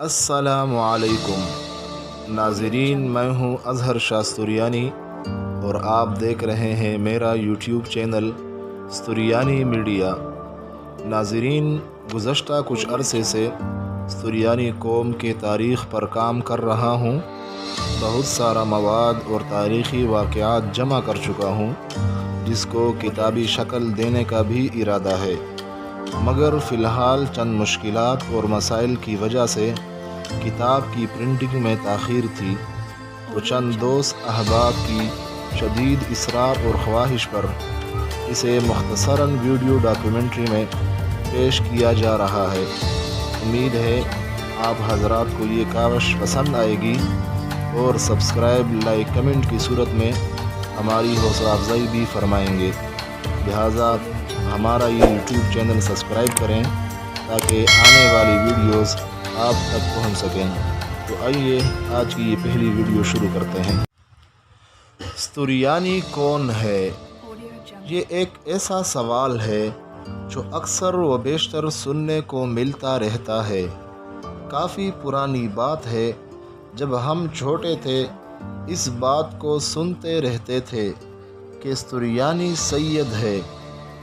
السلام علیکم ناظرین، میں ہوں اظہر شاہ ستوریانی اور آپ دیکھ رہے ہیں میرا یوٹیوب چینل ستوریانی میڈیا۔ ناظرین، گزشتہ کچھ عرصے سے ستوریانی قوم کے تاریخ پر کام کر رہا ہوں۔ بہت سارا مواد اور تاریخی واقعات جمع کر چکا ہوں جس کو کتابی شکل دینے کا بھی ارادہ ہے، مگر فی الحال چند مشکلات اور مسائل کی وجہ سے کتاب کی پرنٹنگ میں تاخیر تھی، تو چند دوست احباب کی شدید اصرار اور خواہش پر اسے مختصراً ویڈیو ڈاکیومنٹری میں پیش کیا جا رہا ہے۔ امید ہے آپ حضرات کو یہ کاوش پسند آئے گی اور سبسکرائب، لائک، کمنٹ کی صورت میں ہماری حوصلہ افزائی بھی فرمائیں گے۔ لہٰذا ہمارا یہ یوٹیوب چینل سبسکرائب کریں تاکہ آنے والی ویڈیوز آپ تک پہنچ سکیں۔ تو آئیے آج کی یہ پہلی ویڈیو شروع کرتے ہیں۔ ستوریانی کون ہے؟ یہ ایک ایسا سوال ہے جو اکثر و بیشتر سننے کو ملتا رہتا ہے۔ کافی پرانی بات ہے، جب ہم چھوٹے تھے اس بات کو سنتے رہتے تھے کہ ستوریانی سید ہے،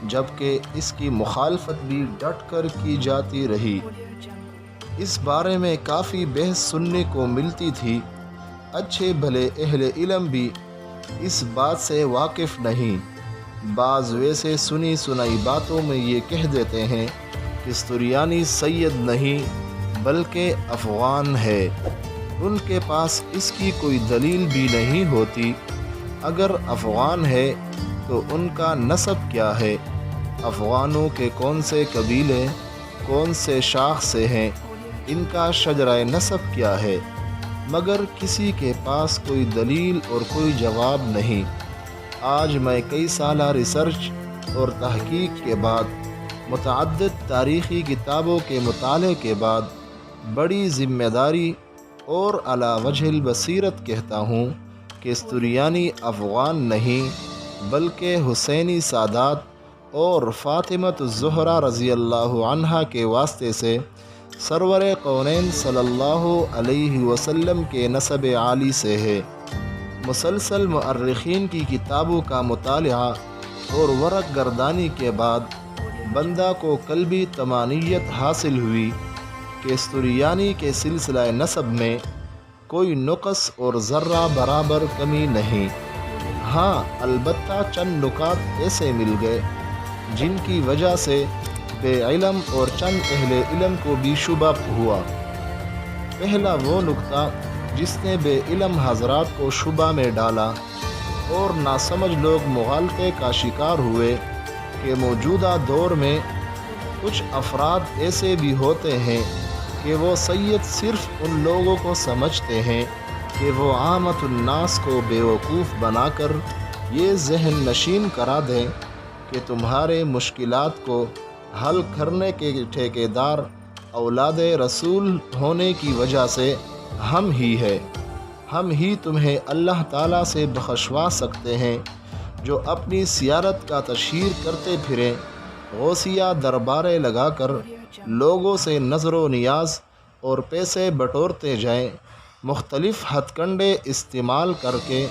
جبکہ اس کی مخالفت بھی ڈٹ کر کی جاتی رہی۔ اس بارے میں کافی بحث سننے کو ملتی تھی۔ اچھے بھلے اہل علم بھی اس بات سے واقف نہیں۔ بعض ویسے سنی سنائی باتوں میں یہ کہہ دیتے ہیں کہ ستوریانی سید نہیں بلکہ افغان ہے۔ ان کے پاس اس کی کوئی دلیل بھی نہیں ہوتی۔ اگر افغان ہے تو ان کا نسب کیا ہے؟ افغانوں کے کون سے قبیلے، کون سے شاخ سے ہیں؟ ان کا شجرہ نسب کیا ہے؟ مگر کسی کے پاس کوئی دلیل اور کوئی جواب نہیں۔ آج میں کئی سالہ ریسرچ اور تحقیق کے بعد، متعدد تاریخی کتابوں کے مطالعے کے بعد، بڑی ذمہ داری اور علی وجہ البصیرت کہتا ہوں کہ ستوریانی افغان نہیں بلکہ حسینی سادات اور فاطمۃ الزہرا رضی اللہ عنہا کے واسطے سے سرور کونین صلی اللہ علیہ وسلم کے نسب عالی سے ہے۔ مسلسل مؤرخین کی کتابوں کا مطالعہ اور ورق گردانی کے بعد بندہ کو قلبی طمانینت حاصل ہوئی کہ ستوریانی کے سلسلہ نسب میں کوئی نقص اور ذرہ برابر کمی نہیں۔ ہاں، البتہ چند نکات ایسے مل گئے جن کی وجہ سے بے علم اور چند اہل علم کو بھی شبہ ہوا۔ پہلا وہ نکتہ جس نے بے علم حضرات کو شبہ میں ڈالا اور ناسمجھ لوگ مغالطے کا شکار ہوئے کہ موجودہ دور میں کچھ افراد ایسے بھی ہوتے ہیں کہ وہ سید صرف ان لوگوں کو سمجھتے ہیں کہ وہ عامت الناس کو بیوقوف بنا کر یہ ذہن نشین کرا دیں کہ تمہارے مشکلات کو حل کرنے کے ٹھیکیدار اولاد رسول ہونے کی وجہ سے ہم ہی ہے۔ ہم ہی تمہیں اللہ تعالیٰ سے بخشوا سکتے ہیں۔ جو اپنی سیارت کا تشہیر کرتے پھریں، غوثیہ درباریں لگا کر لوگوں سے نظر و نیاز اور پیسے بٹورتے جائیں، مختلف ہتھ کنڈے استعمال کر کے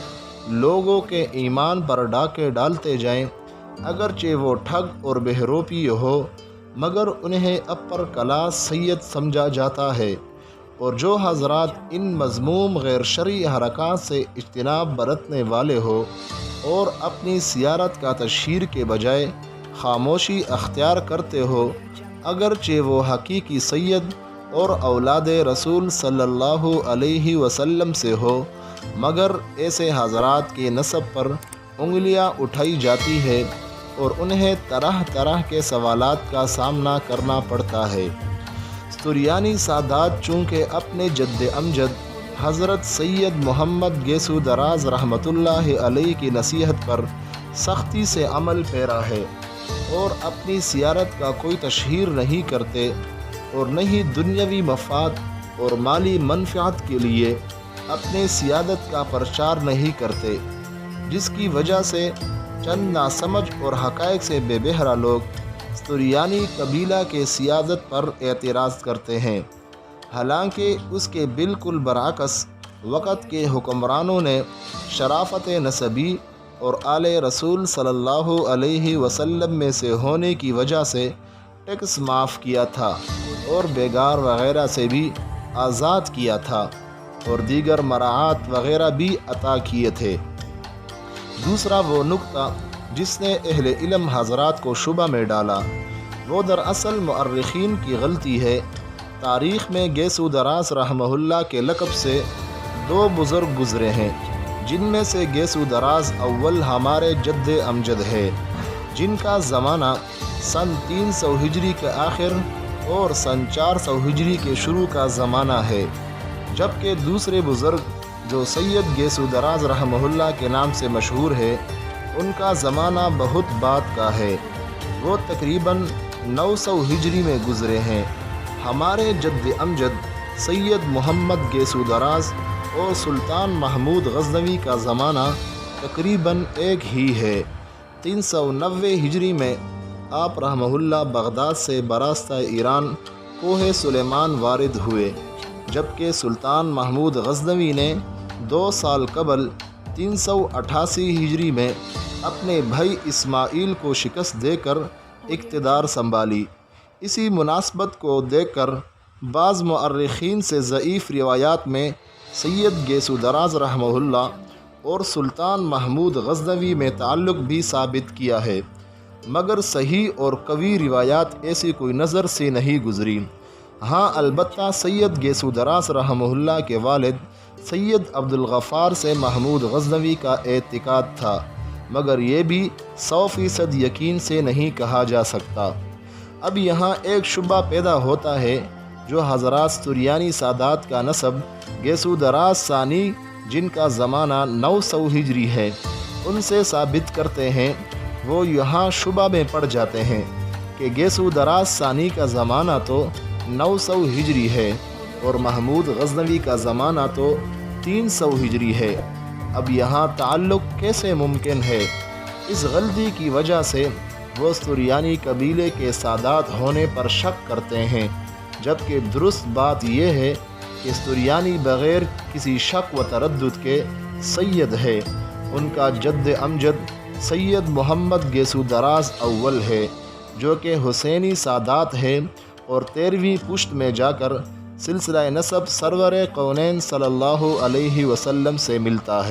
لوگوں کے ایمان پر ڈاکے ڈالتے جائیں، اگرچہ وہ ٹھگ اور بہروپی ہو مگر انہیں اپر کلاس سید سمجھا جاتا ہے۔ اور جو حضرات ان مذموم غیر شرعی حرکات سے اجتناب برتنے والے ہو اور اپنی سیارت کا تشہیر کے بجائے خاموشی اختیار کرتے ہو، اگرچہ وہ حقیقی سید اور اولاد رسول صلی اللہ علیہ وسلم سے ہو، مگر ایسے حضرات کے نسب پر انگلیاں اٹھائی جاتی ہے اور انہیں طرح طرح کے سوالات کا سامنا کرنا پڑتا ہے۔ ستوریانی سادات چونکہ اپنے جد امجد حضرت سید محمد گیسو دراز رحمۃ اللہ علیہ کی نصیحت پر سختی سے عمل پیرا ہے اور اپنی سیارت کا کوئی تشہیر نہیں کرتے اور نہ ہی دنیاوی مفاد اور مالی منفعت کے لیے اپنے سیادت کا پرچار نہیں کرتے، جس کی وجہ سے چند ناسمجھ اور حقائق سے بے بہرا لوگ ستوریانی قبیلہ کے سیادت پر اعتراض کرتے ہیں۔ حالانکہ اس کے بالکل برعکس وقت کے حکمرانوں نے شرافت نسبی اور آل رسول صلی اللہ علیہ وسلم میں سے ہونے کی وجہ سے ٹیکس معاف کیا تھا اور بیگار وغیرہ سے بھی آزاد کیا تھا اور دیگر مراعات وغیرہ بھی عطا کیے تھے۔ دوسرا وہ نکتہ جس نے اہل علم حضرات کو شبہ میں ڈالا وہ دراصل مؤرخین کی غلطی ہے۔ تاریخ میں گیسو دراز رحمہ اللہ کے لقب سے 2 بزرگ گزرے ہیں، جن میں سے گیسو دراز اول ہمارے جد امجد ہے، جن کا زمانہ سن 300 ہجری کے آخر اور سن 400 ہجری کے شروع کا زمانہ ہے، جبکہ دوسرے بزرگ جو سید گیسو دراز رحمہ اللہ کے نام سے مشہور ہے، ان کا زمانہ بہت بعد کا ہے، وہ تقریباً 900 ہجری میں گزرے ہیں۔ ہمارے جد امجد سید محمد گیسو دراز اور سلطان محمود غزنوی کا زمانہ تقریباً ایک ہی ہے۔ 390 ہجری میں آپ رحمہ اللہ بغداد سے براستہ ایران کوہ سلیمان وارد ہوئے، جبکہ سلطان محمود غزنوی نے 2 سال قبل 388 ہجری میں اپنے بھائی اسماعیل کو شکست دے کر اقتدار سنبھالی۔ اسی مناسبت کو دیکھ کر بعض مؤرخین سے ضعیف روایات میں سید گیسو دراز رحمہ اللہ اور سلطان محمود غزنوی میں تعلق بھی ثابت کیا ہے، مگر صحیح اور قوی روایات ایسی کوئی نظر سے نہیں گزری۔ ہاں البتہ سید گیسو دراز رحمہ اللہ کے والد سید عبدالغفار سے محمود غزنوی کا اعتقاد تھا، مگر یہ بھی 100% یقین سے نہیں کہا جا سکتا۔ اب یہاں ایک شبہ پیدا ہوتا ہے جو حضرات سریانی سادات کا نسب گیسو دراز ثانی جن کا زمانہ 900 ہجری ہے ان سے ثابت کرتے ہیں، وہ یہاں شبہ میں پڑ جاتے ہیں کہ گیسو دراز ثانی کا زمانہ تو 900 ہجری ہے اور محمود غزنوی کا زمانہ تو 300 ہجری ہے۔ اب یہاں تعلق کیسے ممکن ہے؟ اس غلطی کی وجہ سے وہ سریانی قبیلے کے سادات ہونے پر شک کرتے ہیں، جبکہ درست بات یہ ہے کہ سریانی بغیر کسی شک و تردد کے سید ہے۔ ان کا جد امجد سید محمد گیسو دراز اول ہے، جو کہ حسینی سادات ہے اور 13ویں پشت میں جا کر سلسلہ نسب سرور کونین صلی اللہ علیہ وسلم سے ملتا ہے۔